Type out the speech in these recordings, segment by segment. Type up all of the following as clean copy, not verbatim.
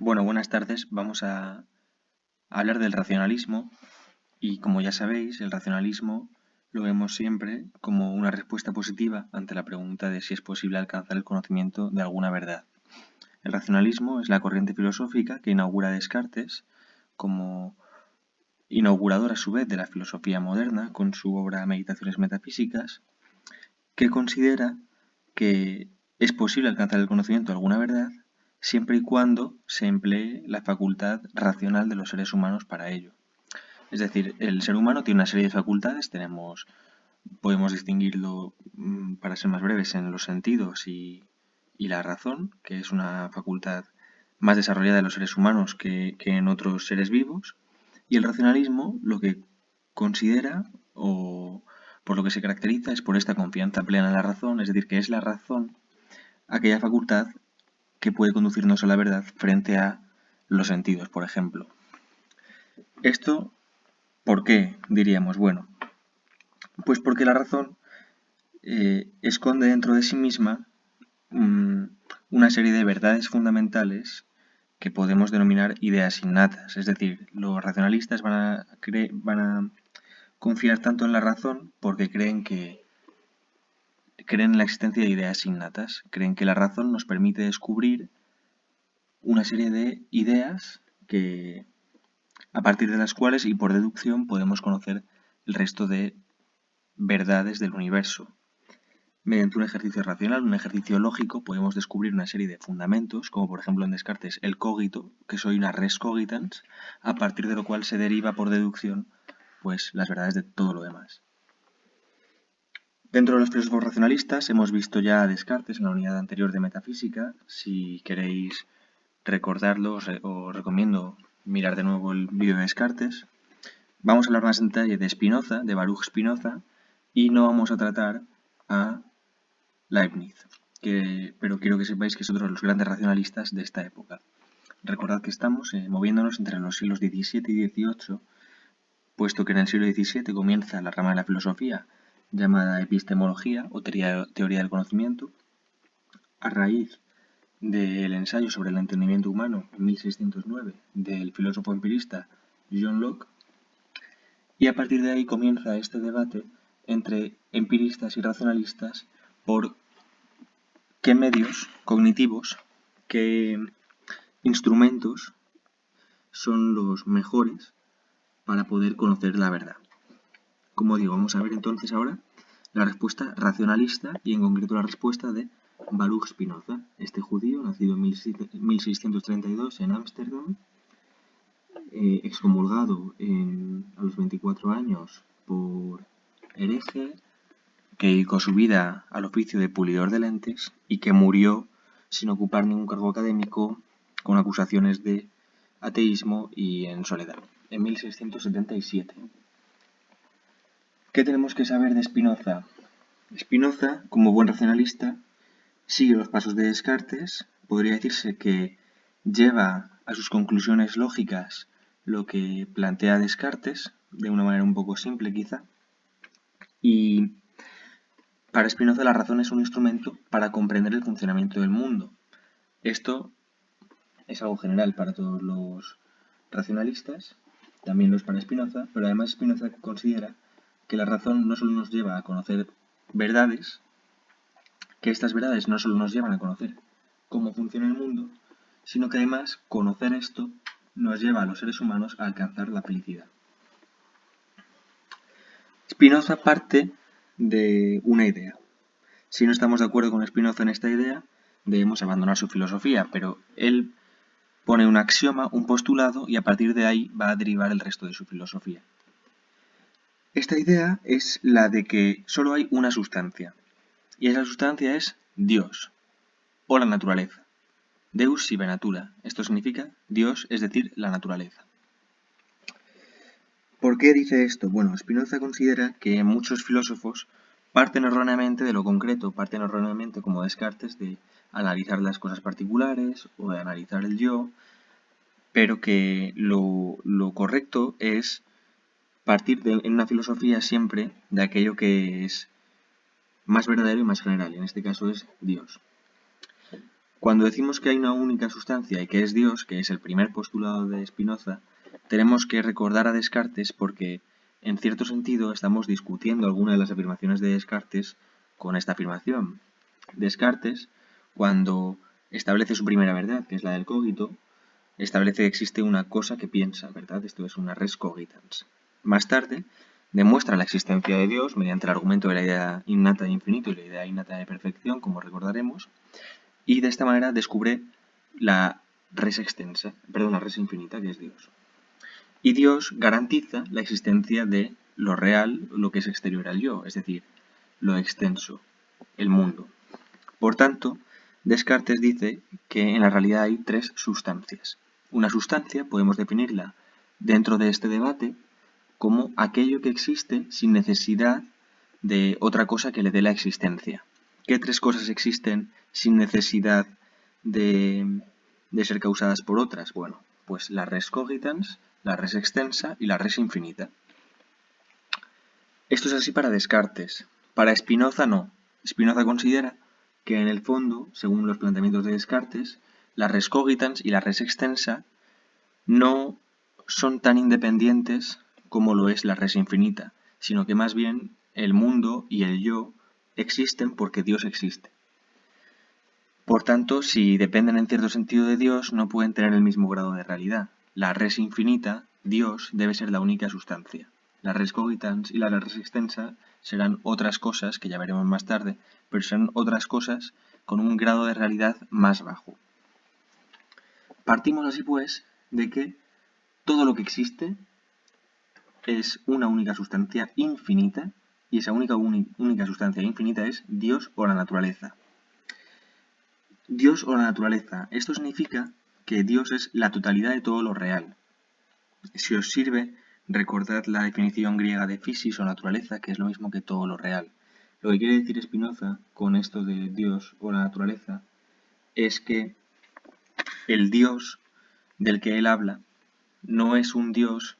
Bueno, buenas tardes. Vamos a hablar del racionalismo y como ya sabéis, el racionalismo lo vemos siempre como una respuesta positiva ante la pregunta de si es posible alcanzar el conocimiento de alguna verdad. El racionalismo es la corriente filosófica que inaugura Descartes como inaugurador a su vez de la filosofía moderna con su obra Meditaciones Metafísicas, que considera que es posible alcanzar el conocimiento de alguna verdad siempre y cuando se emplee la facultad racional de los seres humanos para ello. Es decir, el ser humano tiene una serie de facultades, podemos distinguirlo, para ser más breves, en los sentidos y la razón, que es una facultad más desarrollada en los seres humanos que en otros seres vivos, y el racionalismo lo que considera o por lo que se caracteriza es por esta confianza plena en la razón, es decir, que es la razón aquella facultad que puede conducirnos a la verdad frente a los sentidos, por ejemplo. Esto, ¿por qué? Diríamos, bueno, pues porque la razón esconde dentro de sí misma una serie de verdades fundamentales que podemos denominar ideas innatas. Es decir, los racionalistas van a confiar tanto en la razón porque creen en la existencia de ideas innatas. Creen que la razón nos permite descubrir una serie de ideas que, a partir de las cuales y por deducción podemos conocer el resto de verdades del universo. Mediante un ejercicio racional, un ejercicio lógico, podemos descubrir una serie de fundamentos, como por ejemplo en Descartes el cogito, que soy una res cogitans, a partir de lo cual se deriva por deducción pues las verdades de todo lo demás. Dentro de los filósofos racionalistas hemos visto ya a Descartes en la unidad anterior de metafísica. Si queréis recordarlo, os recomiendo mirar de nuevo el vídeo de Descartes. Vamos a hablar más en detalle de Spinoza, de Baruch Spinoza, y no vamos a tratar a Leibniz, pero quiero que sepáis que es otro de los grandes racionalistas de esta época. Recordad que estamos moviéndonos entre los siglos XVII y XVIII, puesto que en el siglo XVII comienza la rama de la filosofía llamada epistemología o teoría del conocimiento, a raíz del ensayo sobre el entendimiento humano en 1609 del filósofo empirista John Locke, y a partir de ahí comienza este debate entre empiristas y racionalistas por qué medios cognitivos, qué instrumentos son los mejores para poder conocer la verdad. Como digo, vamos a ver entonces ahora la respuesta racionalista y en concreto la respuesta de Baruch Spinoza, este judío nacido en 1632 en Ámsterdam, excomulgado a los 24 años por hereje, que dedicó su vida al oficio de pulidor de lentes y que murió sin ocupar ningún cargo académico, con acusaciones de ateísmo y en soledad, en 1677. ¿Qué tenemos que saber de Spinoza? Spinoza, como buen racionalista, sigue los pasos de Descartes. Podría decirse que lleva a sus conclusiones lógicas lo que plantea Descartes, de una manera un poco simple quizá, y para Spinoza la razón es un instrumento para comprender el funcionamiento del mundo. Esto es algo general para todos los racionalistas, también lo es para Spinoza, pero además Spinoza considera que la razón no solo nos lleva a conocer verdades, que estas verdades no solo nos llevan a conocer cómo funciona el mundo, sino que además conocer esto nos lleva a los seres humanos a alcanzar la felicidad. Spinoza parte de una idea. Si no estamos de acuerdo con Spinoza en esta idea, debemos abandonar su filosofía, pero él pone un axioma, un postulado, y a partir de ahí va a derivar el resto de su filosofía. Esta idea es la de que solo hay una sustancia, y esa sustancia es Dios, o la naturaleza. Deus sive natura. Esto significa Dios, es decir, la naturaleza. ¿Por qué dice esto? Bueno, Spinoza considera que muchos filósofos parten erróneamente de lo concreto, parten erróneamente, como Descartes, de analizar las cosas particulares o de analizar el yo, pero que lo correcto es partir en una filosofía siempre de aquello que es más verdadero y más general, en este caso es Dios. Cuando decimos que hay una única sustancia y que es Dios, que es el primer postulado de Spinoza, tenemos que recordar a Descartes porque, en cierto sentido, estamos discutiendo alguna de las afirmaciones de Descartes con esta afirmación. Descartes, cuando establece su primera verdad, que es la del cogito, establece que existe una cosa que piensa, ¿verdad? Esto es una res cogitans. Más tarde, demuestra la existencia de Dios mediante el argumento de la idea innata de infinito y la idea innata de perfección, como recordaremos, y de esta manera descubre la res extensa, la res infinita, que es Dios. Y Dios garantiza la existencia de lo real, lo que es exterior al yo, es decir, lo extenso, el mundo. Por tanto, Descartes dice que en la realidad hay tres sustancias. Una sustancia podemos definirla dentro de este debate como aquello que existe sin necesidad de otra cosa que le dé la existencia. ¿Qué tres cosas existen sin necesidad de ser causadas por otras? Bueno, pues la res cogitans, la res extensa y la res infinita. Esto es así para Descartes. Para Spinoza no. Spinoza considera que en el fondo, según los planteamientos de Descartes, la res cogitans y la res extensa no son tan independientes como lo es la res infinita, sino que más bien el mundo y el yo existen porque Dios existe. Por tanto, si dependen en cierto sentido de Dios, no pueden tener el mismo grado de realidad. La res infinita, Dios, debe ser la única sustancia. La res cogitans y la res extensa serán otras cosas, que ya veremos más tarde, pero serán otras cosas con un grado de realidad más bajo. Partimos así pues de que todo lo que existe es una única sustancia infinita y esa única sustancia infinita es Dios o la naturaleza. Dios o la naturaleza. Esto significa que Dios es la totalidad de todo lo real. Si os sirve, recordad la definición griega de physis o naturaleza, que es lo mismo que todo lo real. Lo que quiere decir Spinoza con esto de Dios o la naturaleza es que el Dios del que él habla no es un Dios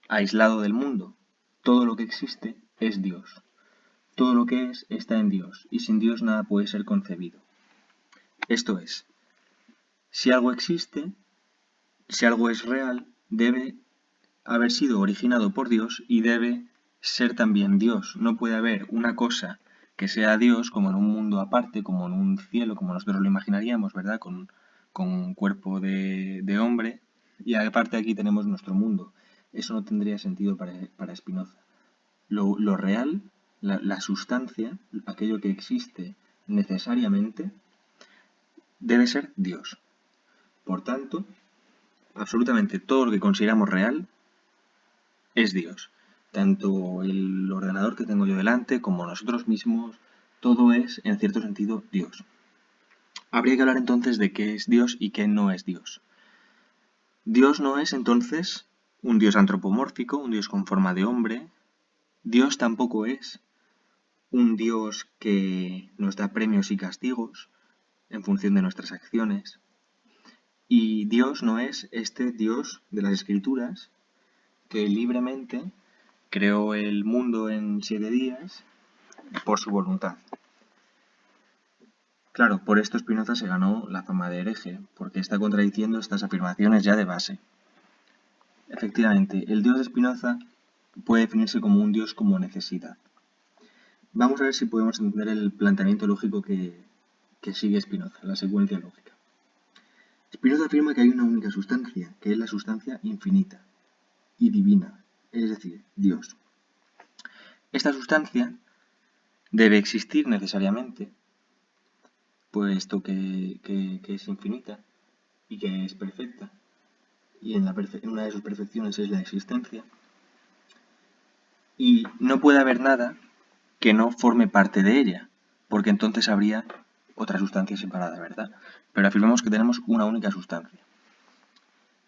aislado del mundo. Todo lo que existe es Dios. Todo lo que es está en Dios, y sin Dios nada puede ser concebido. Esto es, si algo existe, si algo es real, debe haber sido originado por Dios y debe ser también Dios. No puede haber una cosa que sea Dios como en un mundo aparte, como en un cielo, como nosotros lo imaginaríamos, ¿verdad? Con un cuerpo de hombre, y aparte aquí tenemos nuestro mundo. Eso no tendría sentido para Spinoza. Lo real, la sustancia, aquello que existe necesariamente, debe ser Dios. Por tanto, absolutamente todo lo que consideramos real es Dios. Tanto el ordenador que tengo yo delante como nosotros mismos, todo es, en cierto sentido, Dios. Habría que hablar entonces de qué es Dios y qué no es Dios. Dios no es entonces un Dios antropomórfico, un Dios con forma de hombre. Dios tampoco es un Dios que nos da premios y castigos en función de nuestras acciones. Y Dios no es este Dios de las Escrituras que libremente creó el mundo en 7 días por su voluntad. Claro, por esto Spinoza se ganó la fama de hereje, porque está contradiciendo estas afirmaciones ya de base. Efectivamente, el Dios de Spinoza puede definirse como un Dios como necesidad. Vamos a ver si podemos entender el planteamiento lógico que sigue Spinoza, la secuencia lógica. Spinoza afirma que hay una única sustancia, que es la sustancia infinita y divina, es decir, Dios. Esta sustancia debe existir necesariamente, puesto que es infinita y que es perfecta, y en una de sus perfecciones es la existencia, y no puede haber nada que no forme parte de ella, porque entonces habría otra sustancia separada, ¿verdad? Pero afirmamos que tenemos una única sustancia.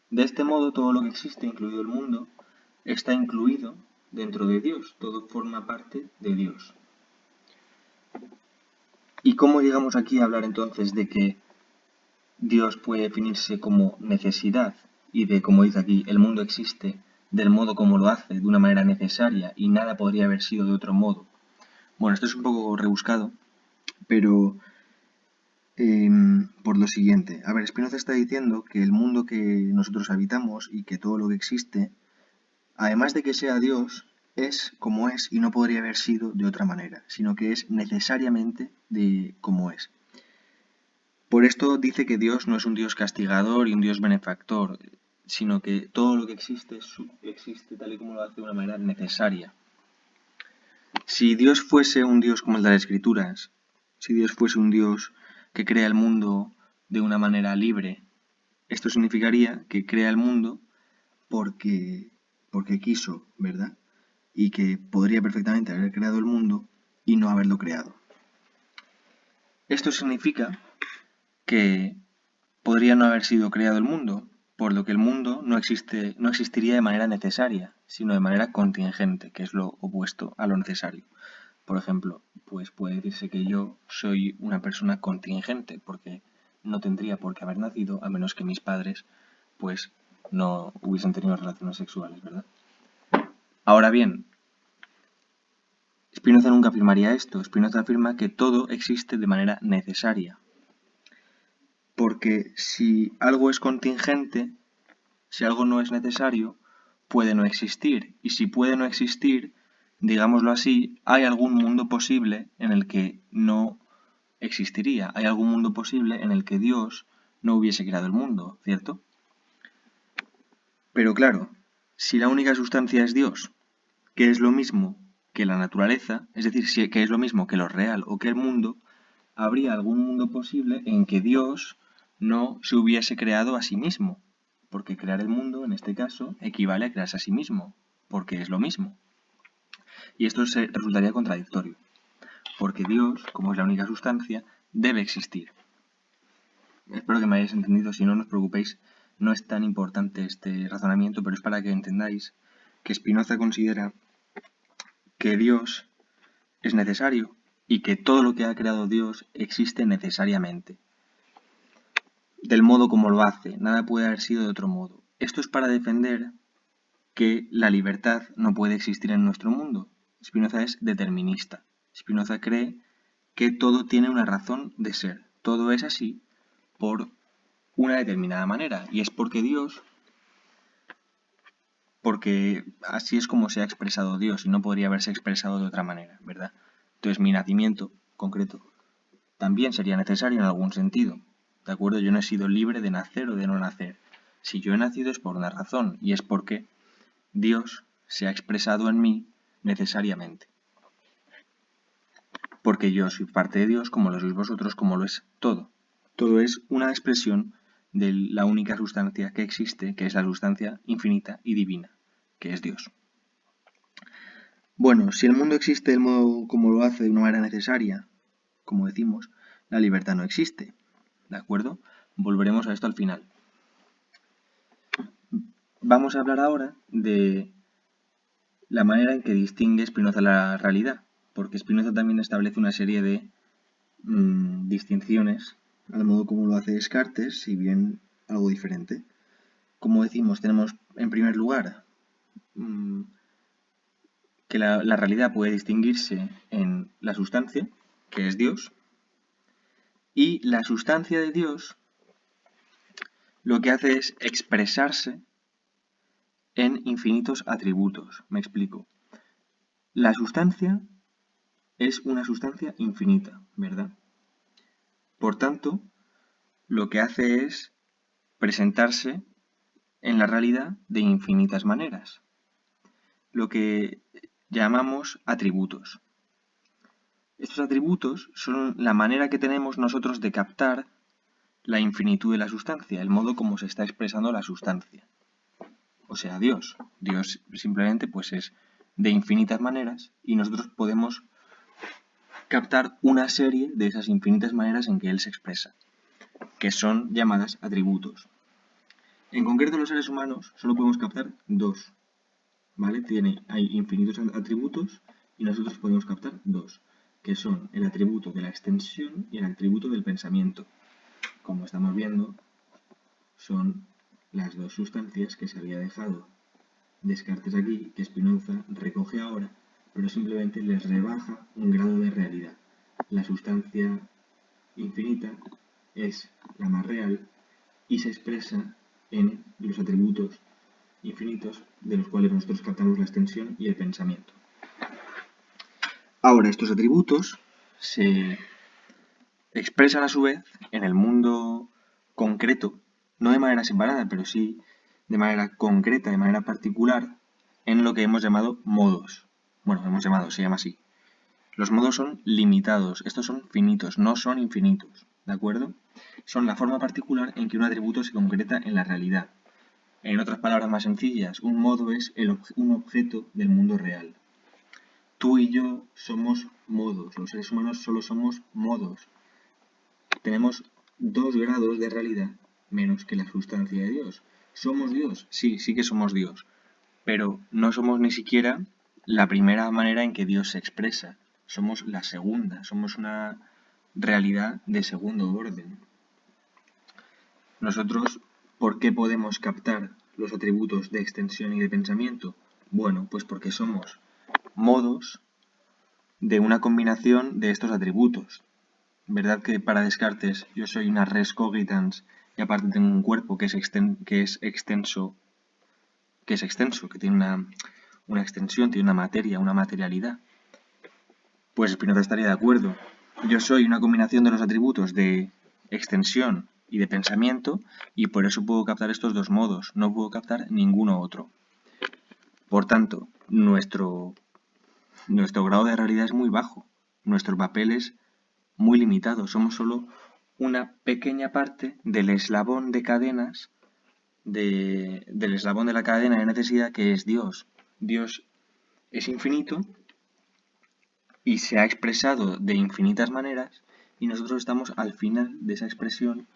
De este modo, todo lo que existe, incluido el mundo, está incluido dentro de Dios, todo forma parte de Dios. ¿Y cómo llegamos aquí a hablar entonces de que Dios puede definirse como necesidad y de, como dice aquí, el mundo existe del modo como lo hace, de una manera necesaria y nada podría haber sido de otro modo? Bueno, esto es un poco rebuscado, pero lo siguiente. A ver, Spinoza está diciendo que el mundo que nosotros habitamos y que todo lo que existe, además de que sea Dios, es como es y no podría haber sido de otra manera, sino que es necesariamente de como es. Por esto dice que Dios no es un Dios castigador y un Dios benefactor, sino que todo lo que existe existe tal y como lo hace de una manera necesaria. Si Dios fuese un Dios como el de las Escrituras, si Dios fuese un Dios que crea el mundo de una manera libre, esto significaría que crea el mundo porque quiso, ¿verdad? Y que podría perfectamente haber creado el mundo y no haberlo creado. Esto significa que podría no haber sido creado el mundo, por lo que el mundo no existiría de manera necesaria, sino de manera contingente, que es lo opuesto a lo necesario. Por ejemplo, pues puede decirse que yo soy una persona contingente, porque no tendría por qué haber nacido a menos que mis padres pues no hubiesen tenido relaciones sexuales, ¿verdad? Ahora bien, Spinoza nunca afirmaría esto. Spinoza afirma que todo existe de manera necesaria. Porque si algo es contingente, si algo no es necesario, puede no existir. Y si puede no existir, digámoslo así, hay algún mundo posible en el que no existiría. Hay algún mundo posible en el que Dios no hubiese creado el mundo, ¿cierto? Pero claro, si la única sustancia es Dios, que es lo mismo que la naturaleza, es decir, que es lo mismo que lo real o que el mundo, habría algún mundo posible en que Dios no se hubiese creado a sí mismo, porque crear el mundo, en este caso, equivale a crearse a sí mismo, porque es lo mismo. Y esto resultaría contradictorio, porque Dios, como es la única sustancia, debe existir. Espero que me hayáis entendido, si no, no os preocupéis, no es tan importante este razonamiento, pero es para que entendáis que Spinoza considera que Dios es necesario y que todo lo que ha creado Dios existe necesariamente, del modo como lo hace, nada puede haber sido de otro modo. Esto es para defender que la libertad no puede existir en nuestro mundo. Spinoza es determinista. Spinoza cree que todo tiene una razón de ser, todo es así por una determinada manera, y es porque así es como se ha expresado Dios y no podría haberse expresado de otra manera, ¿verdad? Entonces mi nacimiento concreto también sería necesario en algún sentido, ¿de acuerdo? Yo no he sido libre de nacer o de no nacer. Si yo he nacido es por una razón, y es porque Dios se ha expresado en mí necesariamente. Porque yo soy parte de Dios, como lo sois vosotros, como lo es todo. Todo es una expresión de la única sustancia que existe, que es la sustancia infinita y divina, que es Dios. Bueno, si el mundo existe del modo como lo hace de una manera necesaria, como decimos, la libertad no existe, ¿de acuerdo? Volveremos a esto al final. Vamos a hablar ahora de la manera en que distingue Spinoza la realidad, porque Spinoza también establece una serie de distinciones al modo como lo hace Descartes, si bien algo diferente. Como decimos, tenemos en primer lugar que la realidad puede distinguirse en la sustancia, que es Dios, y la sustancia de Dios lo que hace es expresarse en infinitos atributos. Me explico. La sustancia es una sustancia infinita, ¿verdad? Por tanto, lo que hace es presentarse en la realidad de infinitas maneras, lo que llamamos atributos. Estos atributos son la manera que tenemos nosotros de captar la infinitud de la sustancia, el modo como se está expresando la sustancia. O sea, Dios. Dios simplemente pues es de infinitas maneras y nosotros podemos captar una serie de esas infinitas maneras en que Él se expresa, que son llamadas atributos. En concreto, los seres humanos solo podemos captar dos, ¿vale? Hay infinitos atributos y nosotros podemos captar dos, que son el atributo de la extensión y el atributo del pensamiento. Como estamos viendo, son las dos sustancias que se había dejado Descartes aquí, que Spinoza recoge ahora, pero simplemente les rebaja un grado de realidad. La sustancia infinita es la más real, y se expresa en los atributos infinitos de los cuales nosotros captamos la extensión y el pensamiento. Ahora, estos atributos se expresan a su vez en el mundo concreto, no de manera separada, pero sí de manera concreta, de manera particular, en lo que hemos llamado modos. Bueno, se llama así. Los modos son limitados, estos son finitos, no son infinitos, ¿de acuerdo? Son la forma particular en que un atributo se concreta en la realidad. En otras palabras más sencillas, un modo es un objeto del mundo real. Tú y yo somos modos, los seres humanos solo somos modos. Tenemos 2 grados de realidad menos que la sustancia de Dios. ¿Somos Dios? Sí, sí que somos Dios. Pero no somos ni siquiera la primera manera en que Dios se expresa. Somos la segunda, somos una realidad de segundo orden. Nosotros, ¿por qué podemos captar los atributos de extensión y de pensamiento? Bueno, pues porque somos modos de una combinación de estos atributos. ¿Verdad que para Descartes yo soy una res cogitans y aparte tengo un cuerpo que es extenso, que tiene una extensión, tiene una materia, una materialidad? Pues Spinoza estaría de acuerdo. Yo soy una combinación de los atributos de extensión y de pensamiento y por eso puedo captar estos dos modos, no puedo captar ninguno otro. Por tanto, nuestro grado de realidad es muy bajo, nuestro papel es muy limitado, somos solo una pequeña parte del eslabón de cadenas, del eslabón de la cadena de necesidad que es Dios. Dios es infinito y se ha expresado de infinitas maneras y nosotros estamos al final de esa expresión,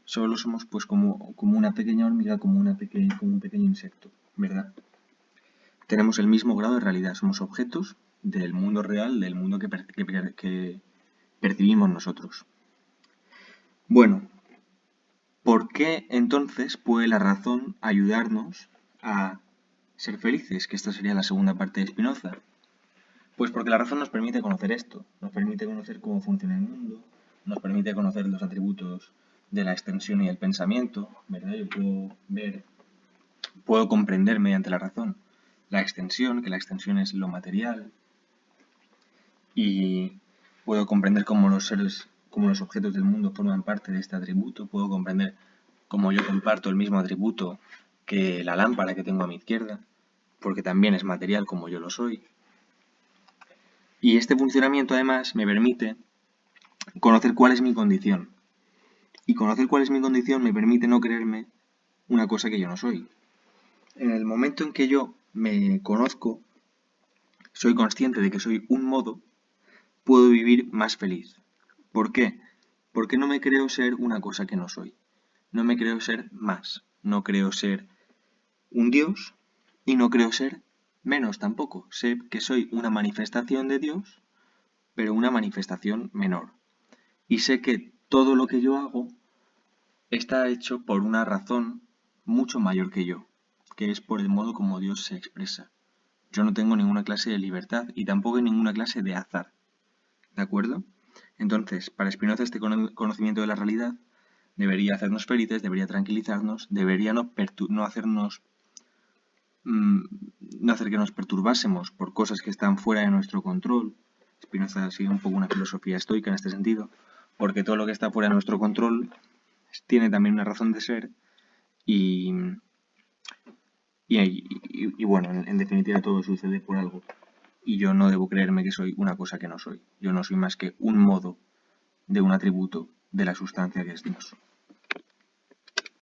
solo somos pues como una pequeña hormiga, como un pequeño insecto, ¿verdad? Tenemos el mismo grado de realidad, somos objetos del mundo real, del mundo que percibimos nosotros. Bueno, ¿por qué entonces puede la razón ayudarnos a ser felices? Que esta sería la segunda parte de Spinoza. Pues porque la razón nos permite conocer esto, nos permite conocer cómo funciona el mundo, nos permite conocer los atributos de la extensión y el pensamiento, ¿verdad? Yo puedo comprender mediante la razón la extensión, que la extensión es lo material, y puedo comprender cómo los objetos del mundo forman parte de este atributo, puedo comprender cómo yo comparto el mismo atributo que la lámpara que tengo a mi izquierda, porque también es material como yo lo soy. Y este funcionamiento además me permite conocer cuál es mi condición. Y conocer cuál es mi condición me permite no creerme una cosa que yo no soy. En el momento en que yo me conozco, soy consciente de que soy un modo, puedo vivir más feliz. ¿Por qué? Porque no me creo ser una cosa que no soy. No me creo ser más. No creo ser un Dios y no creo ser menos tampoco. Sé que soy una manifestación de Dios, pero una manifestación menor. Y sé que todo lo que yo hago está hecho por una razón mucho mayor que yo, que es por el modo como Dios se expresa. Yo no tengo ninguna clase de libertad y tampoco ninguna clase de azar. ¿De acuerdo? Entonces, para Spinoza este conocimiento de la realidad debería hacernos felices, debería tranquilizarnos, debería no hacer que nos perturbásemos por cosas que están fuera de nuestro control. Spinoza sigue un poco una filosofía estoica en este sentido, porque todo lo que está fuera de nuestro control tiene también una razón de ser y bueno, en definitiva todo sucede por algo. Y yo no debo creerme que soy una cosa que no soy. Yo no soy más que un modo de un atributo de la sustancia que es Dios.